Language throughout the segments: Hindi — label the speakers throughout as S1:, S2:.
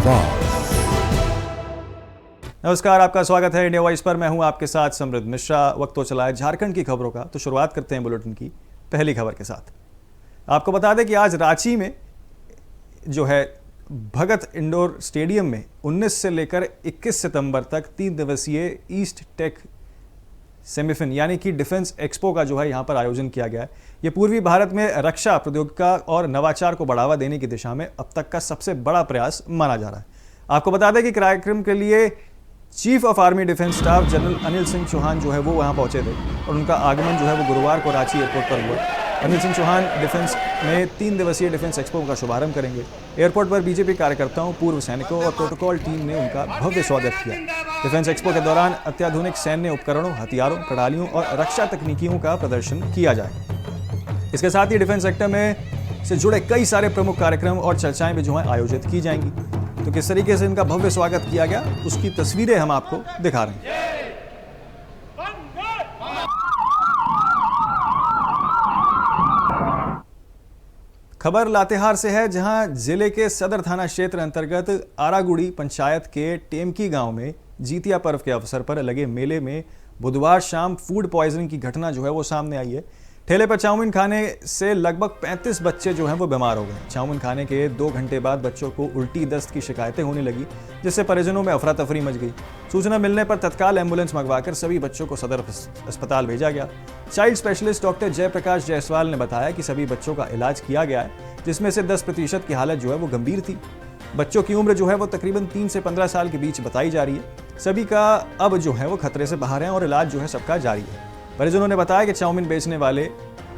S1: आवाज।
S2: नमस्कार, आपका स्वागत है इंडिया वॉइस पर। मैं हूं आपके साथ समृद्ध मिश्रा। वक्त तो चला है झारखंड की खबरों का, तो शुरुआत करते हैं बुलेटिन की पहली खबर के साथ। आपको बता दें कि आज रांची में जो है भगत इंडोर स्टेडियम में 19 से लेकर 21 सितंबर तक 3 दिवसीय ईस्ट टेक सेमीफिन यानी कि डिफेंस एक्सपो का जो है यहाँ पर आयोजन किया गया है। ये पूर्वी भारत में रक्षा प्रौद्योगिकी और नवाचार को बढ़ावा देने की दिशा में अब तक का सबसे बड़ा प्रयास माना जा रहा है। आपको बता दें कि कार्यक्रम के लिए chief of army defence staff general Anil Singh Chauhan जो है वो वहाँ पहुँचे थे और उनका आगमन जो है वो गुरुवार को रांची एयरपोर्ट पर हुआ। अनिल सिंह चौहान डिफेंस में 3 दिवसीय डिफेंस एक्सपो का शुभारंभ करेंगे। एयरपोर्ट पर बीजेपी कार्यकर्ताओं, पूर्व सैनिकों और प्रोटोकॉल टीम ने उनका भव्य स्वागत किया। डिफेंस एक्सपो के दौरान अत्याधुनिक सैन्य उपकरणों, हथियारों, प्रणालियों और रक्षा तकनीकियों का प्रदर्शन किया जाएगा। इसके साथ ही डिफेंस सेक्टर में से जुड़े कई सारे प्रमुख कार्यक्रम और चर्चाएं भी जो है आयोजित की जाएंगी। तो किस तरीके से इनका भव्य स्वागत किया गया उसकी तस्वीरें हम आपको दिखा रहे हैं। खबर लातेहार से है, जहां जिले के सदर थाना क्षेत्र अंतर्गत आरागुड़ी पंचायत के टेमकी गांव में जीतिया पर्व के अवसर पर लगे मेले में बुधवार शाम फूड पॉइजनिंग की घटना जो है वो सामने आई है। ठेले पर चाउमीन खाने से लगभग 35 बच्चे जो हैं वो बीमार हो गए। चाउमीन खाने के 2 घंटे बाद बच्चों को उल्टी, दस्त की शिकायतें होने लगी, जिससे परिजनों में अफरा तफरी मच गई। सूचना मिलने पर तत्काल एम्बुलेंस मंगवाकर सभी बच्चों को सदर अस्पताल भेजा गया। Child specialist doctor Jayprakash Jaiswal ने बताया कि सभी बच्चों का इलाज किया गया है, जिसमें से 10% की हालत जो है वो गंभीर थी। बच्चों की उम्र जो है वो तकरीबन 3 से 15 साल के बीच बताई जा रही है। सभी का अब जो है वो खतरे से बाहर है और इलाज जो है सबका जारी है। परिजनों ने बताया कि चाउमीन बेचने वाले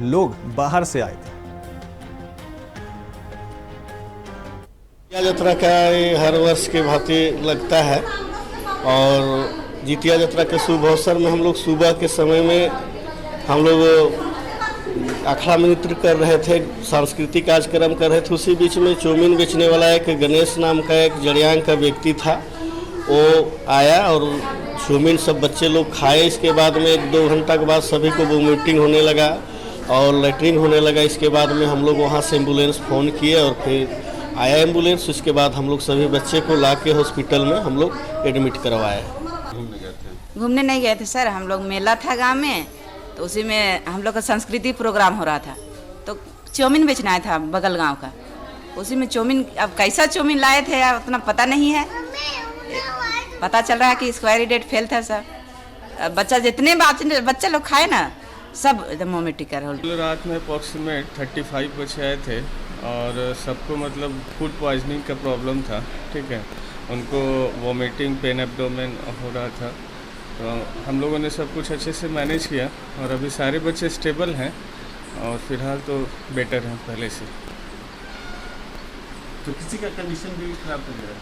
S2: लोग बाहर से आए थे।
S3: जितिया यात्रा का हर वर्ष के भांति लगता है और जितिया यात्रा के शुभ अवसर में हम लोग सुबह के समय में हम लोग अखाड़ा में नृत्य कर रहे थे, सांस्कृतिक कार्यक्रम कर रहे थे। उसी बीच में चाउमीन बेचने वाला एक गणेश नाम का एक जड़ियांग का व्यक्ति था, वो आया और चाउमीन सब बच्चे लोग खाए। इसके बाद में 1-2 घंटा के बाद सभी को वोमिटिंग होने लगा और लेटरिन होने लगा। इसके बाद में हम लोग वहाँ से एम्बुलेंस फ़ोन किए और फिर आया एम्बुलेंस। उसके बाद हम लोग सभी बच्चे को ला के हॉस्पिटल में हम लोग एडमिट करवाए।
S4: घूमने नहीं गए थे सर, हम लोग मेला था गांव में, तो उसी में हम लोग का सांस्कृतिक प्रोग्राम हो रहा था, तो चाउमीन बेचना आया था बगल गांव का। उसी में चाउमीन, अब कैसा चाउमीन लाए थे उतना पता नहीं है। पता चल रहा है कि एक्सपायरी डेट फेल था सर। बच्चा जितने बच्चे लोग खाए ना सब एकदम वोमिटिंग कर रहे।
S5: रात में अप्रॉक्सीमेट 35 बच्चे आए थे और सबको मतलब फूड पॉइजनिंग का प्रॉब्लम था। ठीक है, उनको वोमिटिंग, पेन एब्डोमेन हो रहा था। तो हम लोगों ने सब कुछ अच्छे से मैनेज किया और अभी सारे बच्चे स्टेबल हैं और फिलहाल तो बेटर हैं पहले से।
S6: तो किसी का कंडीशन भी खराब हो गया?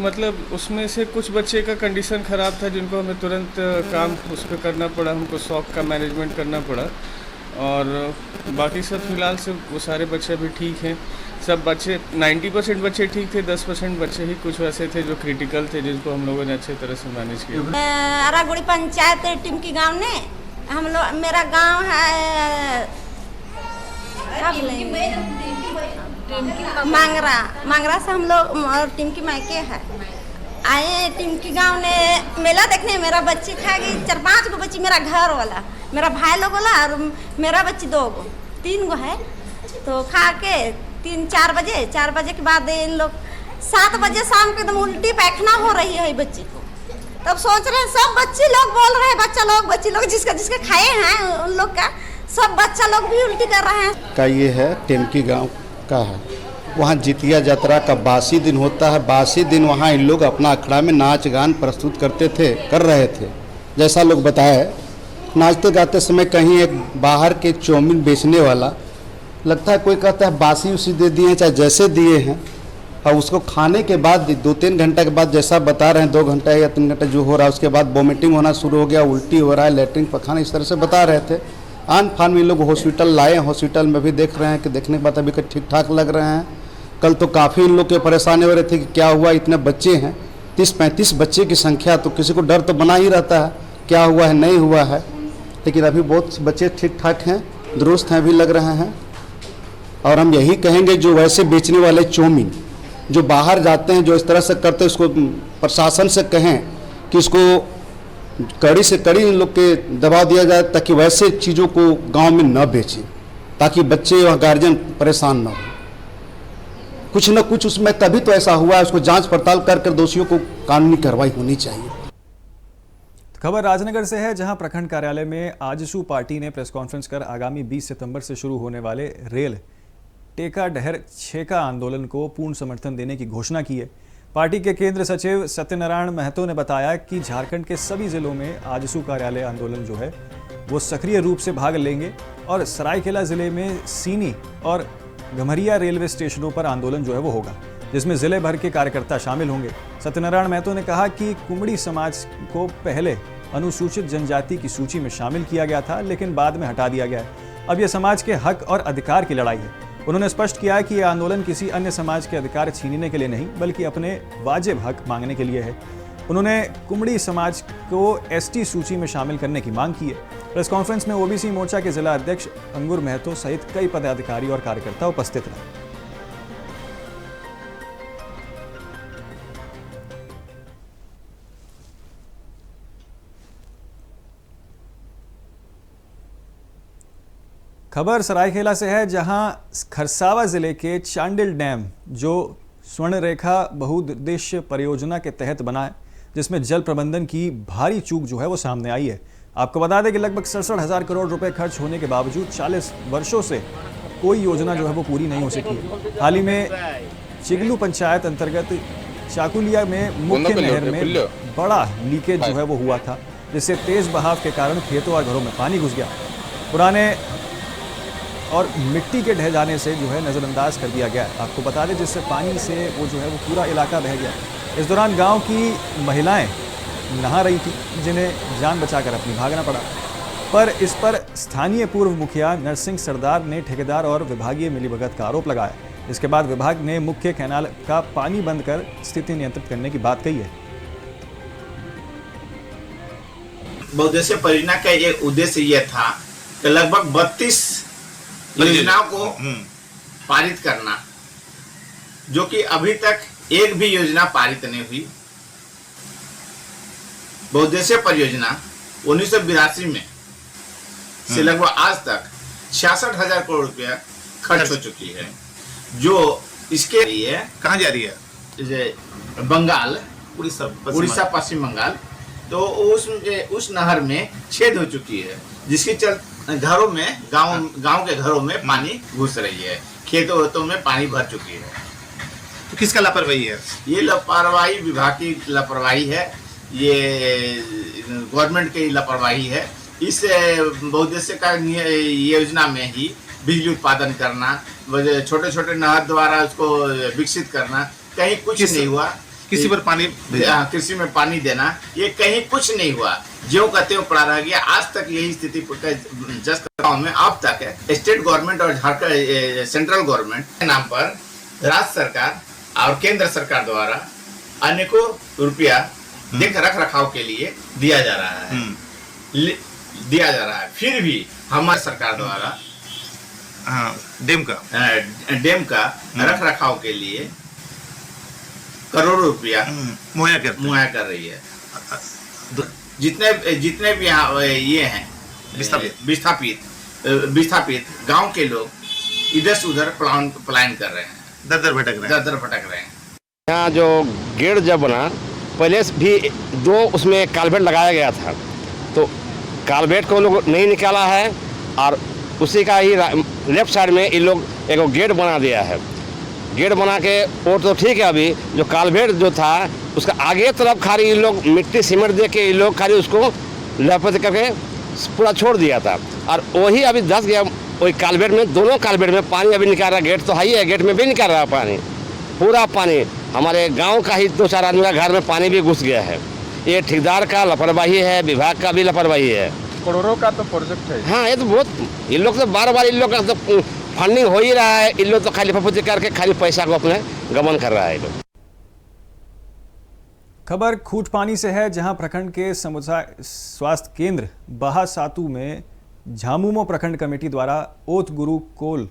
S5: मतलब उसमें से कुछ बच्चे का कंडीशन ख़राब था, जिनको हमें तुरंत काम उस पर करना पड़ा, हमको शॉक का मैनेजमेंट करना पड़ा। और बाकी सब फिलहाल से वो सारे बच्चे अभी ठीक हैं। सब बच्चे 90% बच्चे ठीक थे, 10% बच्चे ही कुछ वैसे थे जो क्रिटिकल थे, जिनको हम लोगों ने अच्छे तरह से मैनेज किया।
S7: आरागुड़ी पंचायत टिमकी गांव ने हम लोग, मेरा गांव है मांगरा से हम लोग टिमकी मायके है आए। टिमकी गांव ने मेला देखने, मेरा बच्ची खा गई 4-5 गो बच्ची, मेरा घर वाला, मेरा भाई लोग वाला और मेरा बच्ची 2 गो 3 गो है। तो खा के 3-4 बजे, 4 बजे के बाद इन लोग 7 बजे शाम को एकदम उल्टी पैखाना हो रही है बच्ची को। तब सोच रहे हैं सब बच्चे लोग बोल रहे हैं, बच्चे लोग जिसके खाए हैं उन लोग का सब बच्चा लोग भी उल्टी कर रहे हैं।
S8: का ये है टेमकी गांव का है, वहाँ जितिया यात्रा का 82 दिन होता है। 82 दिन वहाँ इन लोग अपना अखड़ा में नाच गान प्रस्तुत कर रहे थे। जैसा लोग बताए, नाचते गाते समय कहीं एक बाहर के चाउमीन बेचने वाला, लगता है कोई कहता है बासी उसी दे दिए हैं, चाहे जैसे दिए हैं, और उसको खाने के बाद 2-3 घंटे के बाद, जैसा बता रहे हैं 2 घंटा या 3 घंटा जो हो रहा है, उसके बाद वोमिटिंग होना शुरू हो गया, उल्टी हो रहा है, लेटरिन पखाना, इस तरह से बता रहे थे। आन फान में लोग हॉस्पिटल लाए, हॉस्पिटल में भी देख रहे हैं कि देखने के बाद अभी ठीक ठाक लग रहे हैं। कल तो काफ़ी इन लोग के परेशानी हो रहे थे कि क्या हुआ, इतने बच्चे हैं, 30-35 बच्चे की संख्या, तो किसी को डर तो बना ही रहता है क्या हुआ है नहीं हुआ है। लेकिन अभी बहुत बच्चे ठीक ठाक हैं, दुरुस्त हैं भी लग रहे हैं। और हम यही कहेंगे जो वैसे बेचने वाले चाउमीन जो बाहर जाते हैं, जो इस तरह से करते हैं, उसको प्रशासन से कहें कि इसको कड़ी से कड़ी इन लोग के दबाव दिया जाए ताकि वैसे चीज़ों को गांव में न बेचें, ताकि बच्चे और गार्जियन परेशान न हो। कुछ न कुछ उसमें तभी तो ऐसा हुआ है, उसको जांच पड़ताल कर दोषियों को कानूनी कार्रवाई होनी चाहिए।
S2: खबर राजनगर से है, जहां प्रखंड कार्यालय में आजसू पार्टी ने प्रेस कॉन्फ्रेंस कर आगामी 20 सितंबर से शुरू होने वाले रेल टेका डहर छेका आंदोलन को पूर्ण समर्थन देने की घोषणा की है। पार्टी के केंद्र सचिव सत्यनारायण महतो ने बताया कि झारखंड के सभी जिलों में आजसू कार्यालय आंदोलन जो है वो सक्रिय रूप से भाग लेंगे और सरायकेला जिले में सीनी और गम्हरिया रेलवे स्टेशनों पर आंदोलन जो है वो होगा, जिसमें जिले भर के कार्यकर्ता शामिल होंगे। सत्यनारायण महतो ने कहा कि कुमड़ी समाज को पहले अनुसूचित जनजाति की सूची में शामिल किया गया था, लेकिन बाद में हटा दिया गया है। अब यह समाज के हक और अधिकार की लड़ाई है। उन्होंने स्पष्ट किया कि यह आंदोलन किसी अन्य समाज के अधिकार छीनने के लिए नहीं, बल्कि अपने वाजिब हक मांगने के लिए है। उन्होंने कुमड़ी समाज को एसटी सूची में शामिल करने की मांग की है। प्रेस कॉन्फ्रेंस में ओबीसी मोर्चा के जिला अध्यक्ष अंगुर महतो सहित कई पदाधिकारी और कार्यकर्ता उपस्थित रहे। खबर सरायकेला से है, जहां खरसावा जिले के चांडिल डैम जो स्वर्ण रेखा बहुउद्देश्य परियोजना के तहत बना है, जिसमें जल प्रबंधन की भारी चूक जो है वो सामने आई है। आपको बता दें कि लगभग 67,000 करोड़ रुपए खर्च होने के बावजूद 40 वर्षों से कोई योजना जो है वो पूरी नहीं हो सकी है। हाल ही में चिगलू पंचायत अंतर्गत चाकुलिया में मुख्य नहर में बड़ा लीकेज जो है वो हुआ था, जिससे तेज बहाव के कारण खेतों और घरों में पानी घुस गया। पुराने और मिट्टी के ढह जाने से जो है नज़रअंदाज कर दिया गया। आपको बता दें, जिससे पानी से वो जो है वो पूरा इलाका बह गया। इस दौरान गांव की महिलाएं नहा रही थी, जिन्हें जान बचाकर अपनी भागना पड़ा। पर इस पर स्थानीय पूर्व मुखिया नरसिंह सरदार ने ठेकेदार और विभागीय मिलीभगत का आरोप लगाया। इसके बाद विभाग ने मुख्य कैनाल का पानी बंद कर स्थिति नियंत्रित करने की बात कही है।
S1: बहुउद्देश्य परियोजना का एक उद्देश्य यह था कि लगभग 32 योजनाओं को पारित करना, जो कि अभी तक एक भी योजना पारित नहीं हुई। बहुउद्देश्य परियोजना 1982 में से लगभग आज तक 66,000 करोड़ रुपया खर्च हो चुकी है, जो इसके लिए
S6: कहाँ जा रही है?
S1: बंगाल, उड़ीसा, पश्चिम बंगाल। तो उस नहर में छेद हो चुकी है, जिसके चलते घरों में गांव के घरों में पानी घुस रही है, खेतों में पानी भर चुकी है।
S6: तो किसका लापरवाही है?
S1: ये लापरवाही विभाग की लापरवाही है, ये गवर्नमेंट की लापरवाही है। इस बहुउद्देश्य का योजना में ही बिजली उत्पादन करना, छोटे छोटे नहर द्वारा उसको विकसित करना, कहीं कुछ नहीं हुआ।
S6: किसी पर पानी,
S1: कृषि में पानी देना, ये कहीं कुछ नहीं हुआ, जो कहते हो पड़ा रह गया। आज तक यही स्थिति जस्ट गाँव में अब तक है। स्टेट गवर्नमेंट और झारखंड सेंट्रल गवर्नमेंट के नाम पर राज्य सरकार और केंद्र सरकार द्वारा अनेकों रुपया रख रखाव के लिए दिया जा रहा है। फिर भी हमारी सरकार द्वारा डैम का रख रखाव के लिए करोड़ों रुपया मुहैया कर रही है। जितने भी यहाँ ये हैं विस्थापित गांव के लोग इधर से उधर पलायन कर रहे हैं, दर भटक रहे हैं।
S9: यहाँ जो गेट जब बना, पहले भी 2 उसमें कालवेट लगाया गया था, तो कालवेट को लोग नहीं निकाला है और उसी का ही लेफ्ट साइड में इन लोग एक गेट बना दिया है। गेट बना के और तो ठीक है, अभी जो कालवेट जो था उसका आगे तरफ खाली इन लोग मिट्टी सीमेंट दे के इन लोग खाली उसको लपेट करके पूरा छोड़ दिया था, और वही अभी धस गया वही कालवेट में। दोनों कालवेट में पानी अभी निकाल रहा, गेट तो है ही है, गेट में भी निकाल रहा पानी, पूरा पानी। हमारे गांव का ही 2-4 आदमी का घर में पानी भी घुस गया है। ये ठेकेदार का लापरवाही है, विभाग का भी लापरवाही है।
S5: करोड़ों का तो प्रोजेक्ट है।
S9: हाँ, ये तो बहुत, इन लोग तो बार-बार इन लोग का तो फंडिंग हो ही रहा है, इन लोग तो खाली फफूंदी करके खाली पैसा को अपने गमन कर रहा है लोग।
S2: खबर खूंटपानी से है, जहां प्रखंड के समुदाय स्वास्थ्य केंद्र बाहासातू में झामुमो प्रखंड कमेटी द्वारा ओत गुरु कोल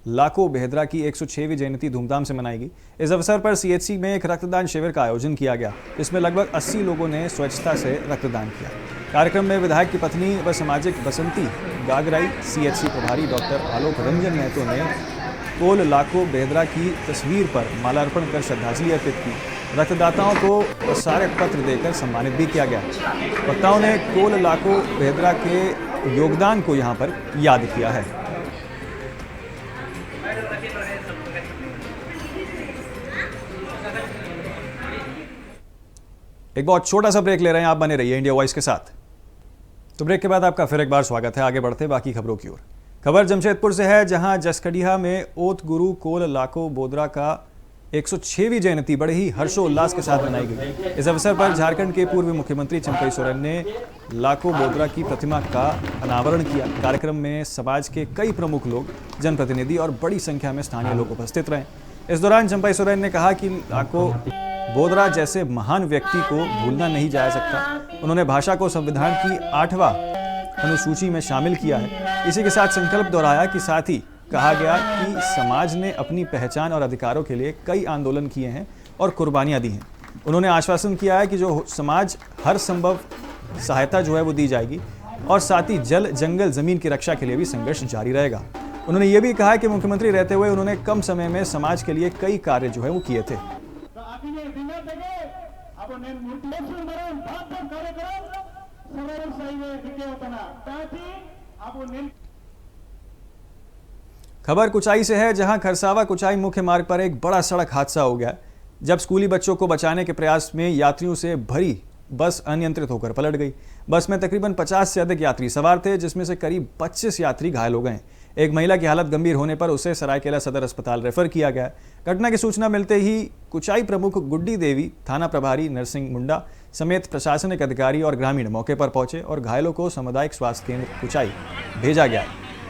S2: लाको बेहद्रा की 106वीं जयंती धूमधाम से मनाई गई। इस अवसर पर सीएचसी में एक रक्तदान शिविर का आयोजन किया गया। इसमें लगभग 80 लोगों ने स्वच्छता से रक्तदान किया। कार्यक्रम में विधायक की पत्नी व सामाजिक बसंती गागराई, सीएचसी प्रभारी डॉक्टर आलोक रंजन महतो ने कोल लाको बेहद्रा की तस्वीर पर माल्यार्पण कर श्रद्धांजलि अर्पित की। रक्तदाताओं को प्रसारक पत्र देकर सम्मानित भी किया गया। वक्ताओं ने कोल लाको बेहद्रा के योगदान को यहां पर याद किया है। एक बहुत छोटा सा ब्रेक ले रहे हैं, आप बने रहिए इंडिया वॉइस के साथ। तो ब्रेक के बाद आपका फिर एक बार स्वागत है। आगे बढ़ते बाकी खबरों की ओर। खबर जमशेदपुर से है, जहां जसकड़िया में ओत गुरु कोल लाको बोदरा का 106वीं जयंती बड़े ही हर्षोल्लास के साथ मनाई गई। इस अवसर पर झारखंड के पूर्व मुख्यमंत्री चंपई सोरेन ने लाको बोदरा की प्रतिमा का अनावरण किया। कार्यक्रम में समाज के कई प्रमुख लोग, जनप्रतिनिधि और बड़ी संख्या में स्थानीय लोग उपस्थित रहे। इस दौरान चंपई सोरेन ने कहा कि लाको बोदरा जैसे महान व्यक्ति को भूलना नहीं जा सकता। उन्होंने भाषा को संविधान की 8वां अनुसूची में शामिल किया है। इसी के साथ संकल्प दोहराया कि साथ ही कहा गया कि समाज ने अपनी पहचान और अधिकारों के लिए कई आंदोलन किए हैं और कुर्बानियां दी हैं। उन्होंने आश्वासन किया है कि जो समाज हर संभव सहायता जो है वो दी जाएगी और साथ ही जल, जंगल, जमीन की रक्षा के लिए भी संघर्ष जारी रहेगा। उन्होंने ये भी कहा कि मुख्यमंत्री रहते हुए उन्होंने कम समय में समाज के लिए कई कार्य जो है वो किए थे। खबर कुचाई से है, जहां खरसावा कुचाई मुख्य मार्ग पर एक बड़ा सड़क हादसा हो गया जब स्कूली बच्चों को बचाने के प्रयास में यात्रियों से भरी बस अनियंत्रित होकर पलट गई। बस में तकरीबन 50 से अधिक यात्री सवार थे, जिसमें से करीब 25 यात्री घायल हो गए। एक महिला की हालत गंभीर होने पर उसे सरायकेला सदर अस्पताल रेफर किया गया। घटना की सूचना मिलते ही कुचाई प्रमुख गुड्डी देवी, थाना प्रभारी नरसिंह मुंडा समेत प्रशासनिक अधिकारी और ग्रामीण मौके पर पहुंचे और घायलों को सामुदायिक स्वास्थ्य केंद्र कुचाई भेजा गया।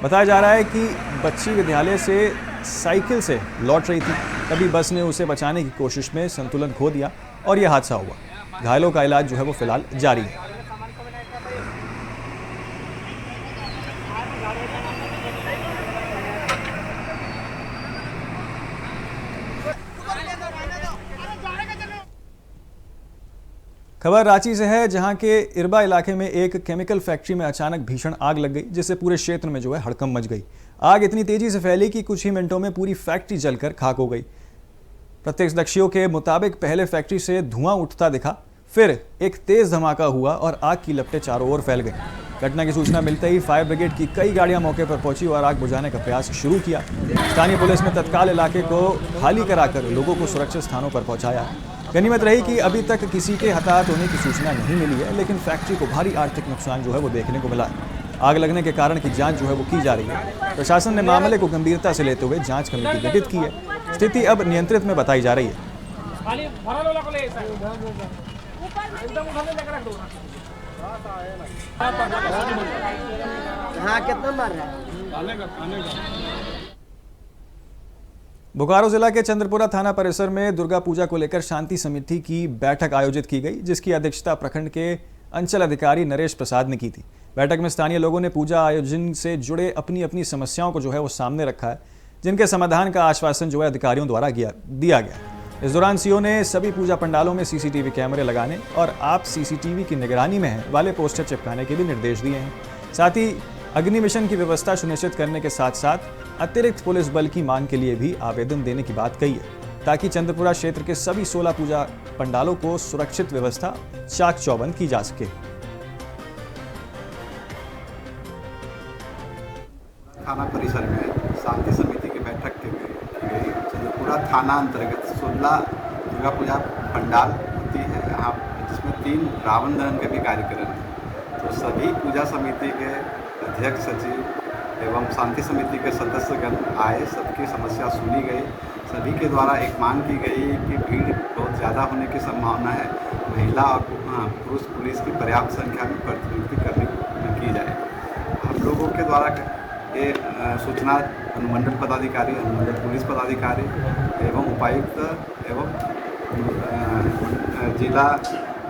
S2: बताया जा रहा है कि बच्ची विद्यालय से साइकिल से लौट रही थी, तभी बस ने उसे बचाने की कोशिश में संतुलन खो दिया और यह हादसा हुआ। घायलों का इलाज जो है वो फिलहाल जारी है। खबर रांची से है, जहां के इरबा इलाके में एक केमिकल फैक्ट्री में अचानक भीषण आग लग गई, जिससे पूरे क्षेत्र में जो है हड़कंप मच गई। आग इतनी तेजी से फैली कि कुछ ही मिनटों में पूरी फैक्ट्री जलकर खाक हो गई। प्रत्यक्षदर्शियों के मुताबिक पहले फैक्ट्री से धुआं उठता दिखा, फिर एक तेज धमाका हुआ और आग की लपटें चारों ओर फैल गई। घटना की सूचना मिलते ही फायर ब्रिगेड की कई गाड़ियां मौके पर पहुंची और आग बुझाने का प्रयास शुरू किया। स्थानीय पुलिस ने तत्काल इलाके को खाली कराकर लोगों को सुरक्षित स्थानों पर पहुंचाया। गनीमत रही कि अभी तक किसी के हताहत होने की सूचना नहीं मिली है, लेकिन फैक्ट्री को भारी आर्थिक नुकसान जो है वो देखने को मिला है। आग लगने के कारण की जांच जो है वो की जा रही है। प्रशासन ने मामले को गंभीरता से लेते हुए जांच कमेटी गठित की है। स्थिति अब नियंत्रित में बताई जा रही है। बोकारो जिला के चंद्रपुरा थाना परिसर में दुर्गा पूजा को लेकर शांति समिति की बैठक आयोजित की गई, जिसकी अध्यक्षता प्रखंड के अंचल अधिकारी नरेश प्रसाद ने की थी। बैठक में स्थानीय लोगों ने पूजा आयोजन से जुड़े अपनी अपनी समस्याओं को जो है वो सामने रखा है, जिनके समाधान का आश्वासन जो है अधिकारियों द्वारा दिया गया। इस दौरान सीओ ने सभी पूजा पंडालों में सीसीटीवी कैमरे लगाने और आप सीसीटीवी की निगरानी में हैं वाले पोस्टर चिपकाने के भी निर्देश दिए हैं। साथ ही अग्नि मिशन की व्यवस्था सुनिश्चित करने के साथ साथ अतिरिक्त पुलिस बल की मांग के लिए भी आवेदन देने की बात कही है, ताकि चंद्रपुरा क्षेत्र के सभी 16 पूजा पंडालों को सुरक्षित व्यवस्था चाक चौबंद की जा सके।
S10: थाना परिसर में शांति समिति की बैठक की गई। चंद्रपुरा थाना अंतर्गत 16 दुर्गा पूजा पंडाल होती है, यहाँ जिसमें 3 रावण दहन के भी कार्यक्रम है। तो सभी पूजा समिति के अध्यक्ष, सचिव एवं शांति समिति के सदस्यगण आए, सबकी समस्या सुनी गई। सभी के द्वारा एक मांग की गई कि भीड़ बहुत ज़्यादा होने की संभावना है, महिला और पुरुष पुलिस की पर्याप्त संख्या में प्रतिनियुक्ति करने की जाए। हम लोगों के द्वारा ये सूचना अनुमंडल पदाधिकारी, अनुमंडल पुलिस पदाधिकारी एवं उपायुक्त एवं जिला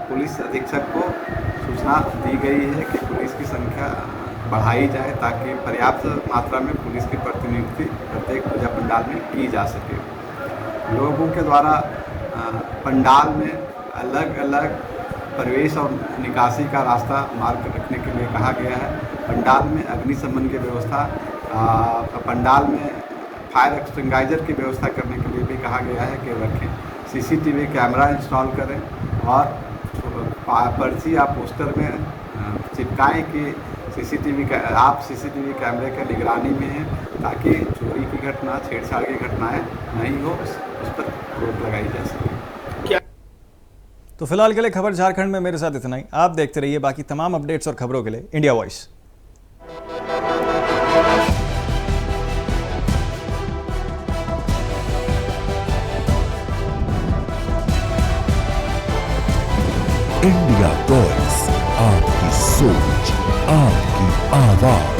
S10: पुलिस अधीक्षक को सूचना दी गई है कि पुलिस की संख्या बढ़ाई जाए ताकि पर्याप्त मात्रा में पुलिस की प्रतिनियुक्ति प्रत्येक पूजा पंडाल में की जा सके। लोगों के द्वारा पंडाल में अलग अलग प्रवेश और निकासी का रास्ता मार्ग रखने के लिए कहा गया है। पंडाल में अग्निशमन की व्यवस्था, पंडाल में फायर एक्सटिंगाइजर की व्यवस्था करने के लिए भी कहा गया है कि रखें। सीसीटीवी कैमरा इंस्टॉल करें और पर्ची या पोस्टर में चिपकाएं कि आप सीसीटीवी कैमरे के निगरानी में हैं ताकि चोरी की घटना, छेड़छाड़ की घटनाएं नहीं हो, उस पर रोक लगाई जा सके।
S2: तो फिलहाल के लिए खबर झारखंड में मेरे साथ इतना ही। आप देखते रहिए बाकी तमाम अपडेट्स और खबरों के लिए इंडिया वॉइस।
S11: इंडिया वॉइस, आपकी सोच, आपकी आवाज।